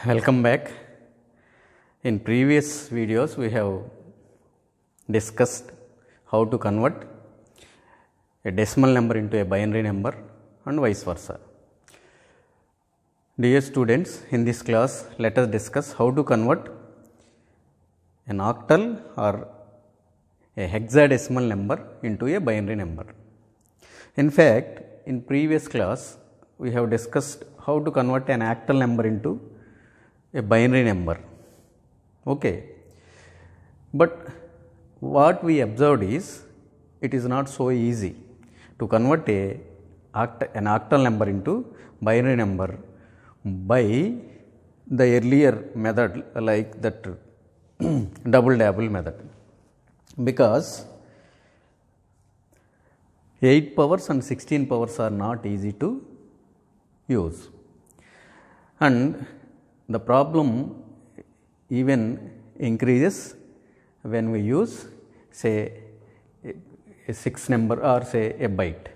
Welcome back. In previous videos we have discussed how to convert a decimal number into a binary number and vice versa. Dear students, in this class let us discuss how to convert an octal or a hexadecimal number into a binary number. In fact, in previous class we have discussed how to convert an octal number into a binary number. Okay. But what we observed is it is not so easy to convert an octal number into binary number by the earlier method like that double method, because 8 powers and 16 powers are not easy to use, and the problem even increases when we use say a 6 number or say a byte.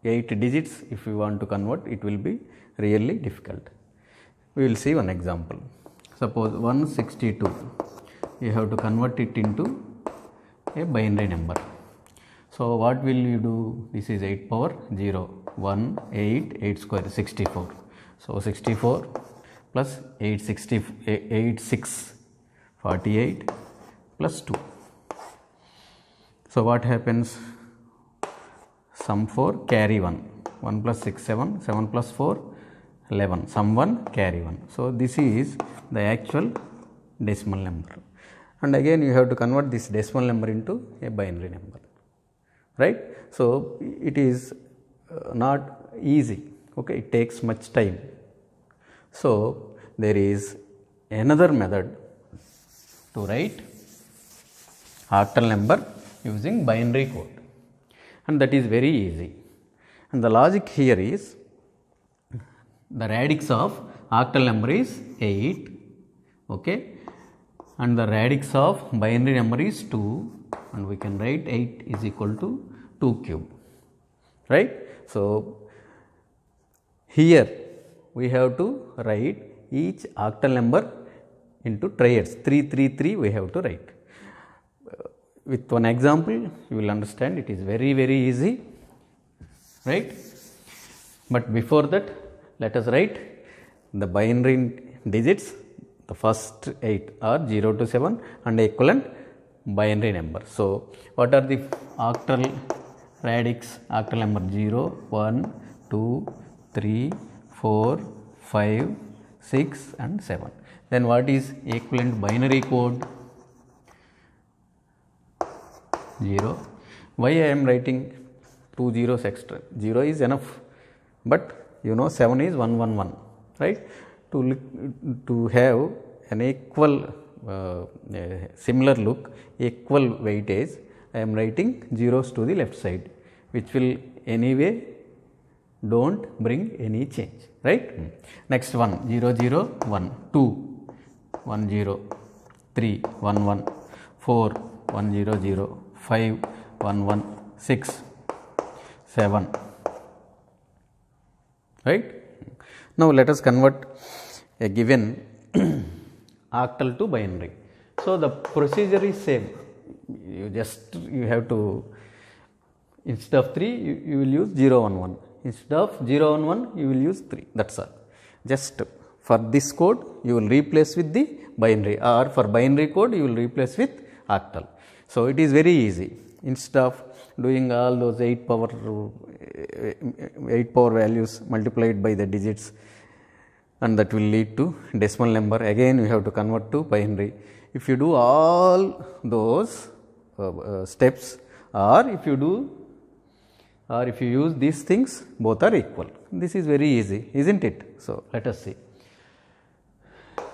8 digits if we want to convert, it will be really difficult. We will see one example. Suppose 162, you have to convert it into a binary number. So what will you do? This is 8 power 0, 1, 8, 8 square 64. So 64 plus 6 48 plus 2. So what happens? Sum 4, carry 1. 1 plus 6, 7. 7 plus 4, 11. Sum 1, carry 1. So this is the actual decimal number. And again you have to convert this decimal number into a binary number. Right? So it is not easy. Okay, it takes much time. So there is another method to write octal number using binary code, and that is very easy. And the logic here is the radix of octal number is 8, okay, and the radix of binary number is 2, and we can write 8 is equal to 2 cube, right? So here we have to write each octal number into triads. 3 3 3 we have to write. With one example you will understand it is very easy, right? But before that, let us write the binary digits. The first 8 are 0 to 7 and equivalent binary number. So what are the octal radix? Octal number 0, 1, 2, 3, 4, 5, 6 and 7. Then what is equivalent binary code? 0. Why I am writing 2 zeros extra? 0 is enough, but you know 7 is 111, right? To have an equal similar look, equal weightage, I am writing zeros to the left side, which will anyway don't bring any change, right? Next one, 0 0 1, 2 1 0, 3 1 1, 4 1 0 0, 5 1 1, 6 7, right? Now let us convert a given octal to binary. So the procedure is same. You have to, instead of 3 you will use 0 1 1. Instead of 0 1 1 you will use 3. That's all. Just for this code you will replace with the binary, or for binary code you will replace with octal. So it is very easy. Instead of doing all those 8 power values multiplied by the digits, and that will lead to decimal number, again you have to convert to binary. If you do all those steps, or if you use these things, both are equal. This is very easy, isn't it? So let us see.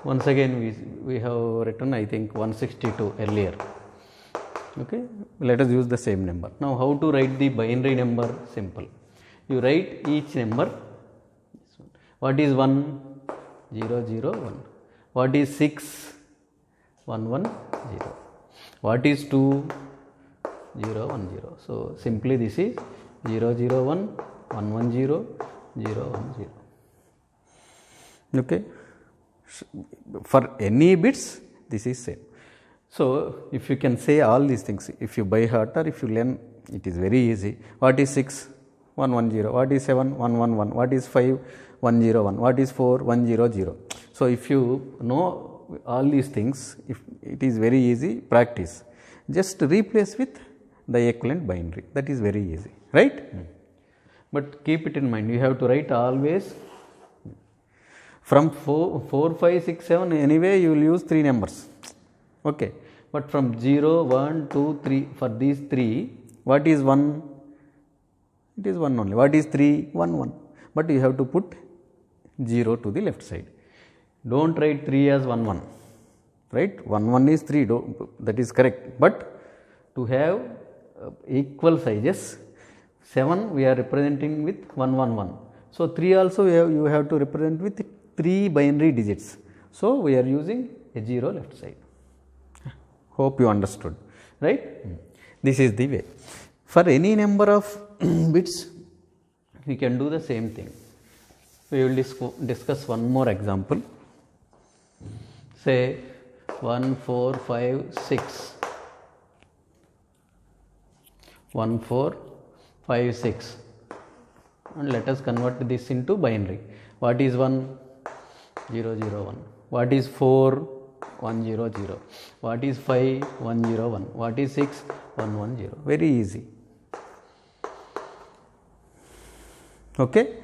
Once again we have written, I think, 162 earlier. Okay, let us use the same number. Now how to write the binary number? Simple. You write each number. What is 1? 0 0 1. What is 6? 1 1 0. What is 2? 0 1 0. So simply this is 0 0 1, 1 1 0, 0 1 0. Okay. For any bits, this is same. So, if you can say all these things, if you by heart or if you learn, it is very easy. What is 6? 110. What is 7? 111. What is 5? 101. What is 4? 100. So, if you know all these things, if it is very easy, practice. Just replace with the equivalent binary. That is very easy, right? But keep it in mind, you have to write always from 4, 5, 6, 7, anyway you will use 3 numbers. Okay. But from 0, 1, 2, 3, for these 3, what is 1? It is 1 only. What is 3? 1, 1. But you have to put 0 to the left side. Don't write 3 as 1, 1. Right? 1, 1 is 3. That is correct. But to have equal sizes, 7 we are representing with 1, 1, 1. So, 3 also you have to represent with 3 binary digits. So, we are using a 0 left side. Hope you understood, right? This is the way. For any number of bits, we can do the same thing. We will discuss one more example. Say 1, 4, 5, 6. 1, 4, 5, 6. And let us convert this into binary. What is 1? 0, 0, 1. What is 4? 1, 0, 0. What is 5? 1, 0, 1. What is 6? 1, 1, 0. Very easy. Okay.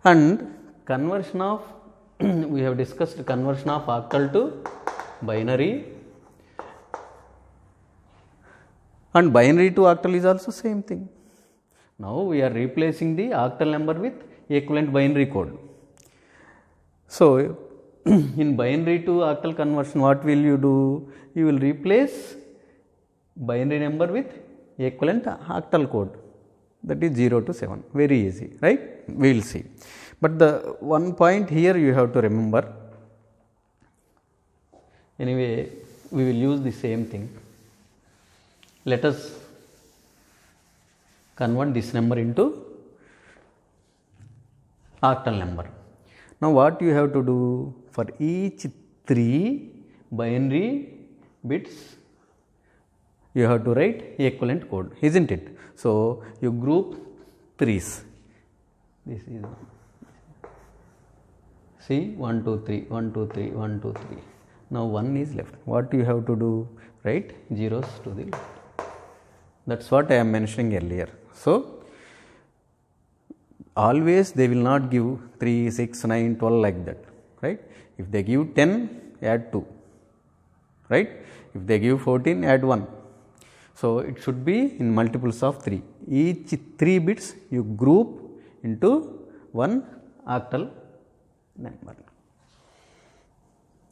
And conversion of, we have discussed conversion of octal to binary. And binary to octal is also same thing. Now, we are replacing the octal number with equivalent binary code. So, in binary to octal conversion, what will you do? You will replace binary number with equivalent octal code, that is 0 to 7. Very easy, right? We will see. But the one point here you have to remember, anyway, we will use the same thing. Let us convert this number into octal number. Now, what you have to do, for each 3 binary bits, you have to write equivalent code, isn't it? So, you group 3s. This is, see, 1, 2, 3, 1, 2, 3, 1, 2, 3. Now, 1 is left. What you have to do? Write zeros to the left. That is what I am mentioning earlier. So, always they will not give 3, 6, 9, 12 like that, right? If they give 10, add 2, right? If they give 14, add 1. So, it should be in multiples of 3. Each 3 bits you group into one octal number,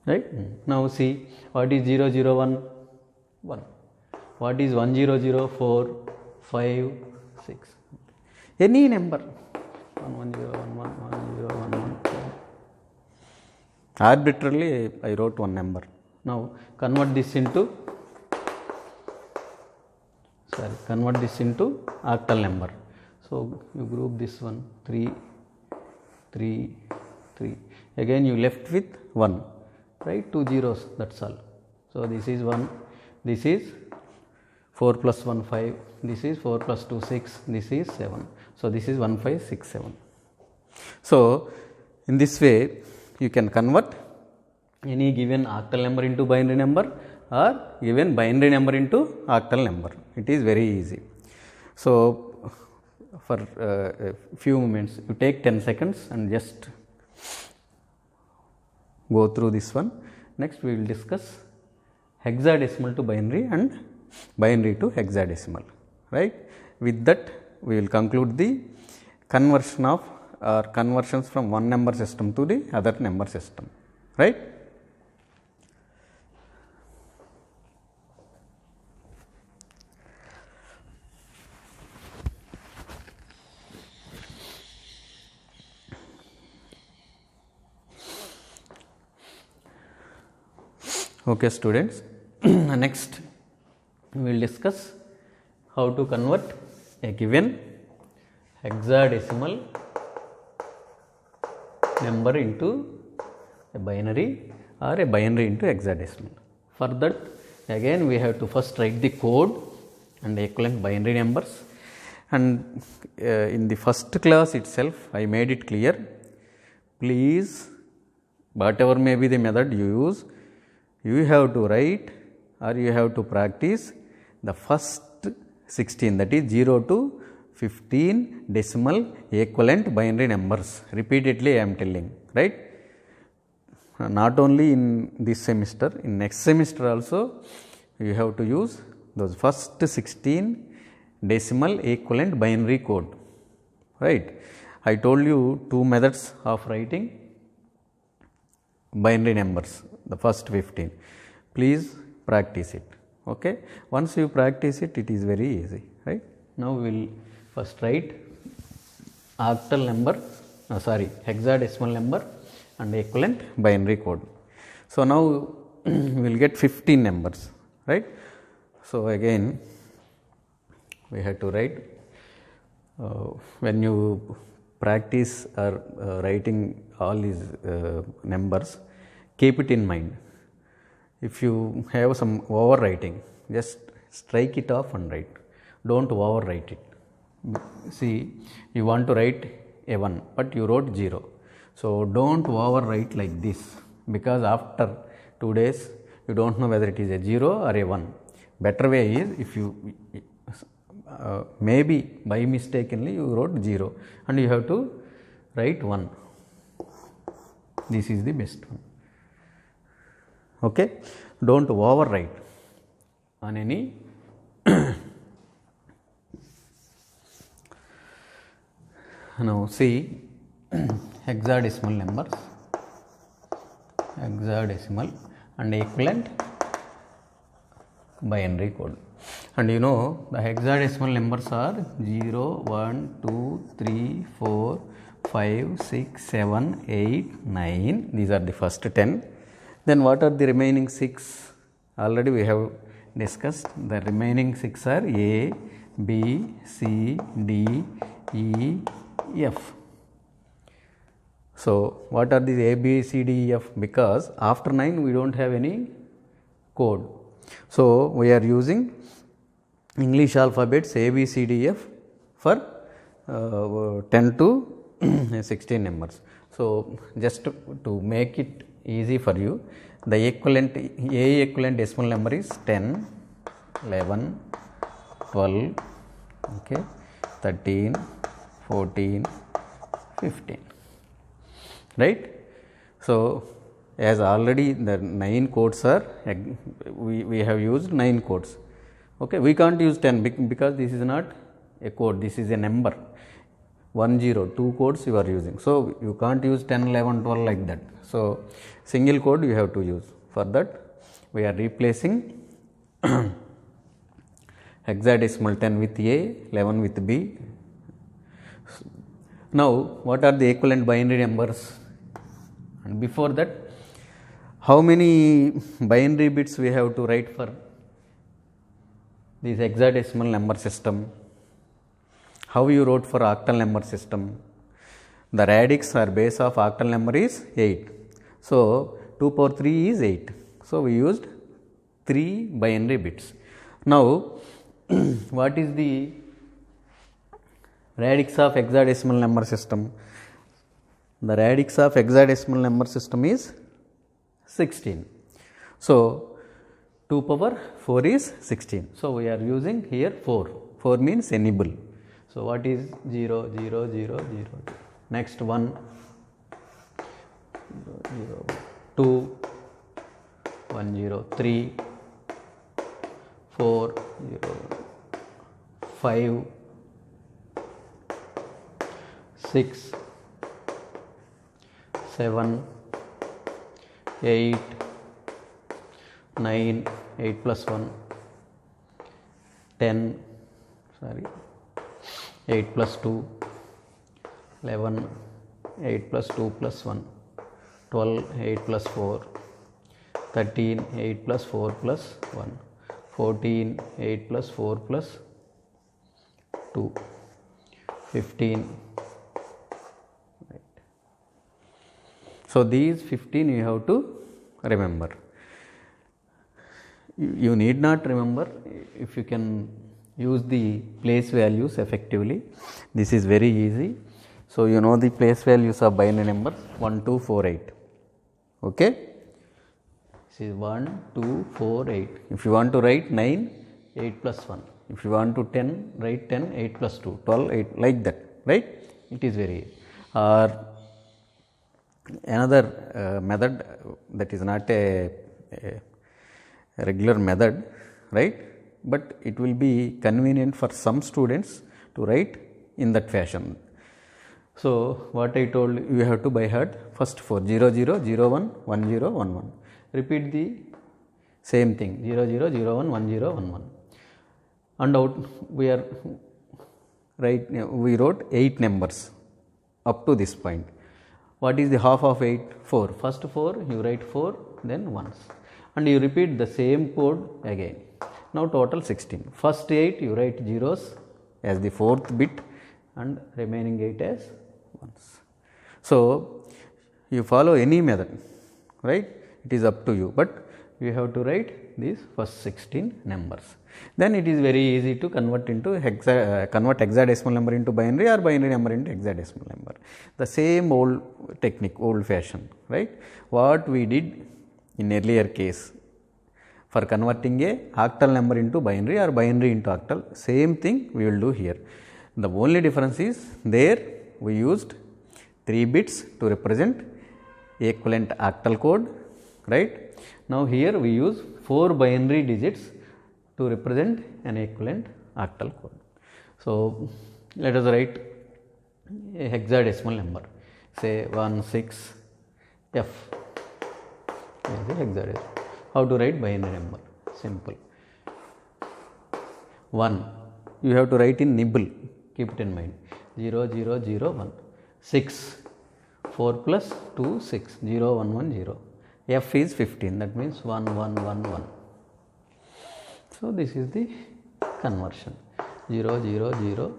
right? Now, see, what is 0, 0, 1? 1. What is 1, 0, 0, 4, 5, 6? Any number. 1, 1, 0, 1, 1, 1, 0, 1, 1. Arbitrarily, I wrote one number. Now, convert this into octal number. So, you group this one 3, 3, 3. Again, you left with 1, right? 2 zeros, that is all. So, this is 1, this is 4 plus 1, 5, this is 4 plus 2, 6, this is 7. So, this is 1, 5, 6, 7. So, in this way, you can convert any given octal number into binary number or given binary number into octal number. It is very easy. So, for a few moments, you take 10 seconds and just go through this one. Next, we will discuss hexadecimal to binary and binary to hexadecimal, right? With that, we will conclude the conversion of or conversions from one number system to the other number system, right? Okay, students. Next, we will discuss how to convert a given hexadecimal number into a binary or a binary into hexadecimal. For that, again we have to first write the code and equivalent binary numbers, and in the first class itself I made it clear, please, whatever may be the method you use, you have to write or you have to practice the first 16, that is 0 to 15 decimal equivalent binary numbers. Repeatedly I am telling, right? Not only in this semester, in next semester also you have to use those first 16 decimal equivalent binary code, right? I told you two methods of writing binary numbers, the first 15. Please practice it, okay? Once you practice it, it is very easy, right? Now we will first write octal number, hexadecimal number and equivalent binary code. So now we will get 15 numbers, right? So again we have to write, when you practice or writing all these numbers, keep it in mind. If you have some overwriting, just strike it off and write. Don't overwrite it. See, you want to write a 1, but you wrote 0. So don't overwrite like this, because after 2 days you don't know whether it is a 0 or a 1. Better way is, if you maybe by mistakenly you wrote 0 and you have to write 1. This is the best one. Okay, don't overwrite on any now see hexadecimal numbers, hexadecimal and equivalent binary code. And you know the hexadecimal numbers are 0, 1, 2, 3, 4, 5, 6, 7, 8, 9. These are the first 10. Then what are the remaining 6? Already we have discussed. The remaining 6 are A, B, C, D, E, F. So what are these A, B, C, D, E, F? Because after 9 we don't have any code. So we are using English alphabets A, B, C, D, F for 10 to 16 numbers. So just to make it easy for you, the equivalent A equivalent decimal number is 10, 11, 12, okay, 13, 14, 15, right? So as already the 9 codes are, we have used 9 codes. Okay, we can't use 10 because this is not a code, this is a number. 1, 0, 2 codes you are using. So you can't use 10, 11, 12 like that. So single code you have to use. For that we are replacing hexadecimal 10 with A, 11 with B. Now what are the equivalent binary numbers? And before that, how many binary bits we have to write for this hexadecimal number system? How you wrote for octal number system? The radix or base of octal number is 8. So 2 power 3 is 8. So we used 3 binary bits. Now what is the radix of hexadecimal number system? The radix of hexadecimal number system is 16. So 2 power 4 is 16. So we are using here 4. 4 means enable. So what is 0, 0, 0, 0, 2. Next 1, 0, 0, 2, 1, 0, 3, 4, 0, 5, 6, 7, 8, 9, 8 plus 1, 10, 8 plus 2, 11, 8 plus 2 plus 1, 12, 8 plus 4, 13, 8 plus 4 plus 1, 14, 8 plus 4 plus 2, 15. Right. So these 15 you have to remember. You need not remember if you can use the place values effectively. This is very easy. So, you know the place values of binary numbers 1, 2, 4, 8. Okay. This is 1, 2, 4, 8. If you want to write 9, 8 plus 1. If you want to 10, write 10, 8 plus 2, 12, 8, like that, right? It is very easy. Or another method that is not a regular method, right? But it will be convenient for some students to write in that fashion. So, what I told you have to by heart first 4 0 0 0 1 1 0 1 1. Repeat the same thing 0 0 0 1 1 0 1 1. And out we wrote 8 numbers up to this point. What is the half of 8? 4. First 4 you write 4, then ones, and you repeat the same code again. Now total 16. First 8 you write zeros as the 4th bit and remaining 8 as ones. So, you follow any method, right? It is up to you, but you have to write these first 16 numbers. Then it is very easy to convert into convert hexadecimal number into binary or binary number into hexadecimal number. The same old technique, old fashioned, right? What we did in earlier case for converting a octal number into binary or binary into octal, same thing we will do here. The only difference is there we used 3 bits to represent equivalent octal code, right? Now here we use 4 binary digits to represent an equivalent octal code. So, let us write a hexadecimal number, say 16F is a hexadecimal. How to write binary number? Simple. 1, you have to write in nibble, keep it in mind, 0 0 0 1. 6, 4 plus 2 6, 0 1 1 0. F is 15, that means 1 1 1 1. So, this is the conversion 0 0 0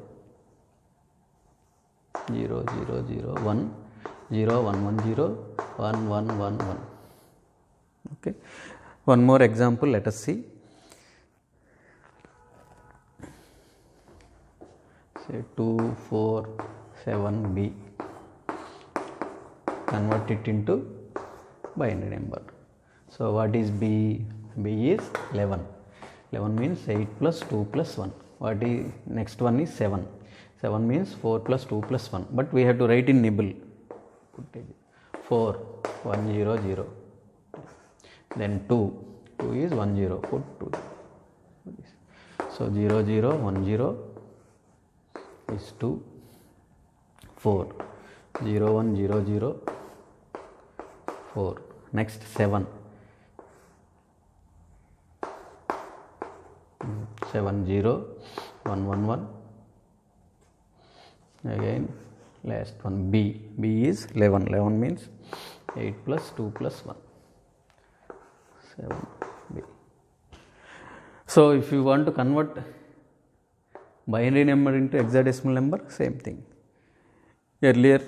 0 0 0 1 0 1 1 0 1 1 1 1. Okay. One more example, let us see. Say 2 4 7 B. Convert it into binary number. So, what is B? B is 11. 11 means 8 plus 2 plus 1. What is next one is 7. 7 means 4 plus 2 plus 1. But we have to write in nibble. 4 1 0 0. Then 2. 2 is 1 0. Put 2. So 0 0 1 0 is 2. 4 0 1 0 0 4. Next 7. 7 0 1 1 1. Again last one B. B is 11. 11 means 8 plus 2 plus 1. 7 B. So, if you want to convert binary number into hexadecimal number, same thing. Earlier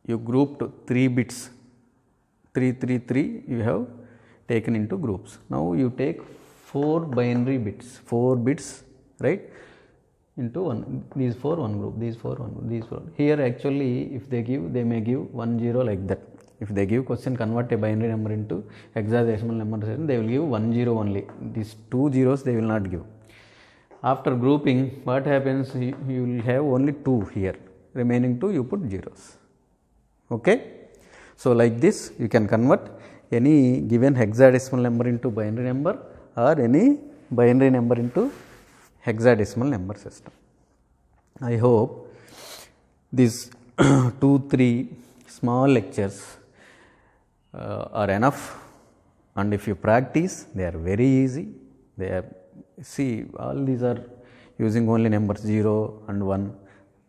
you grouped 3 bits, 3 3 3 you have taken into groups. Now you take 4 binary bits, 4 bits, right, into one. These 4 one group, these 4 one group, these 4. Here actually if they give, they may give 1 0 like that. If they give question convert a binary number into hexadecimal number, they will give 1 0 only. These 2 zeros they will not give. After grouping, what happens? You will have only 2 here. Remaining 2 you put zeros. Okay. So, like this you can convert any given hexadecimal number into binary number or any binary number into hexadecimal number system. I hope these 2-3 small lectures are enough, and if you practice they are very easy. They are, see, all these are using only numbers 0 and 1,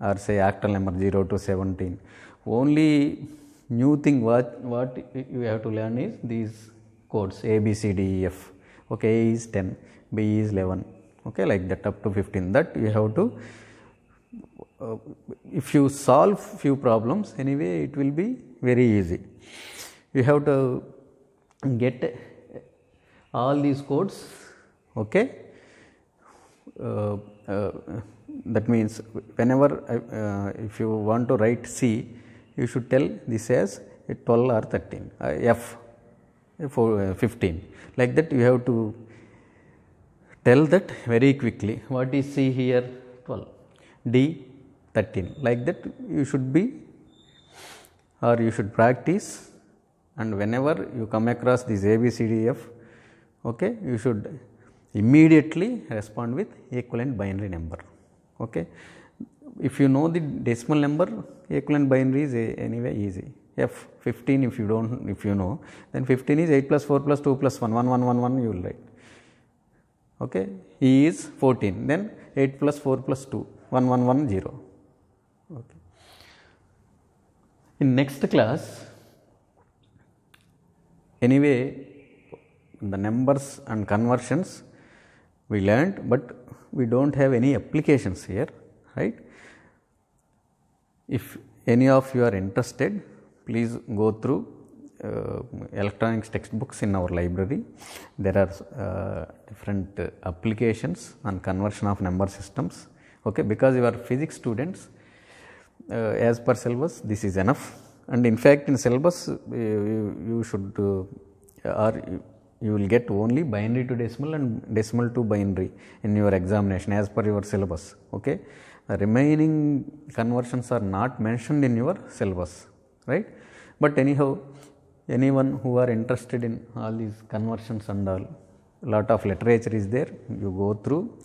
or say octal number 0 to 17. Only new thing what you have to learn is these codes A, B, C, D, E, F. Okay, A is 10, B is 11, okay, like that up to 15. That you have to, if you solve few problems anyway, it will be very easy. You have to get all these codes, okay. That means whenever if you want to write C, you should tell this as 12 or 13, F 15, like that. You have to tell that very quickly. What is C here? 12, D 13, like that you should be, or you should practice. And whenever you come across this ABCDF, okay, you should immediately respond with equivalent binary number, okay. If you know the decimal number, equivalent binary is anyway easy. F 15, if you don't, if you know, then 15 is 8 plus 4 plus 2 plus 1, 1, 1, 1, 1 you will write, okay. E is 14, then 8 plus 4 plus 2, 1, 1, 1, 0, okay. In next class, anyway, the numbers and conversions we learned, but we don't have any applications here, right. If any of you are interested, please go through electronics textbooks in our library. There are different applications on conversion of number systems, okay. Because you are physics students, as per syllabus this is enough. And in fact, in syllabus you should you will get only binary to decimal and decimal to binary in your examination as per your syllabus, okay. The remaining conversions are not mentioned in your syllabus, right. But anyhow, anyone who are interested in all these conversions and all, lot of literature is there, you go through.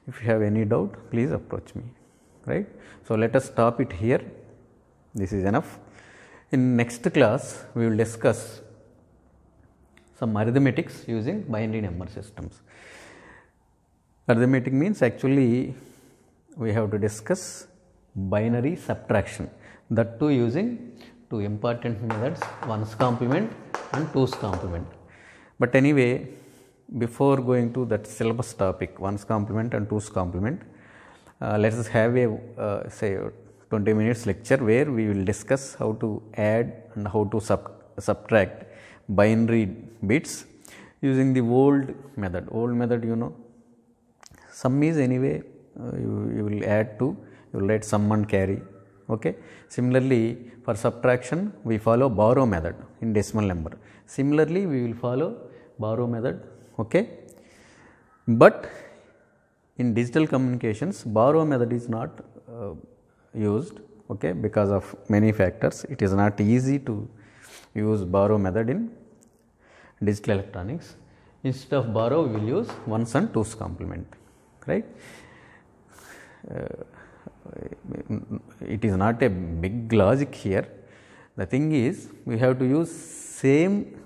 If you have any doubt, please approach me, right. So let us stop it here. This is enough. In next class, we will discuss some arithmetics using binary number systems. Arithmetic means actually we have to discuss binary subtraction, that too using two important methods, 1's complement and 2's complement. But anyway, before going to that syllabus topic, 1's complement and 2's complement, let us have a say 20 minutes lecture where we will discuss how to add and how to subtract binary bits using the old method. Old method, you know, sum is anyway you will add to, you will write sum and carry, okay. Similarly, for subtraction we follow borrow method in decimal number. Similarly, we will follow borrow method, okay. But in digital communications, borrow method is not used, okay, because of many factors. It is not easy to use borrow method in digital electronics. Instead of borrow, we will use 1's and 2's complement, right. It is not a big logic here. The thing is, we have to use same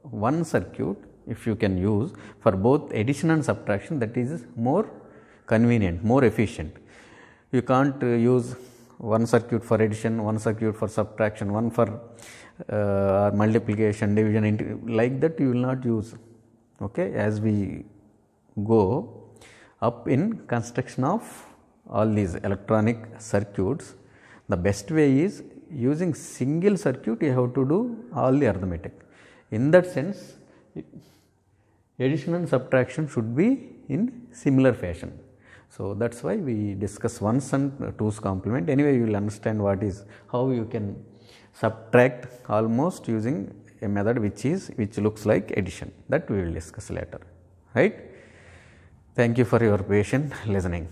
one circuit, if you can use for both addition and subtraction, that is more convenient, more efficient. You can't use one circuit for addition, one circuit for subtraction, one for multiplication, division, like that you will not use, okay. As we go up in construction of all these electronic circuits, the best way is using single circuit you have to do all the arithmetic. In that sense, addition and subtraction should be in similar fashion. So that is why we discuss 1's and 2's complement. Anyway, you will understand what is, how you can subtract almost using a method which looks like addition. That we will discuss later, right. Thank you for your patient listening.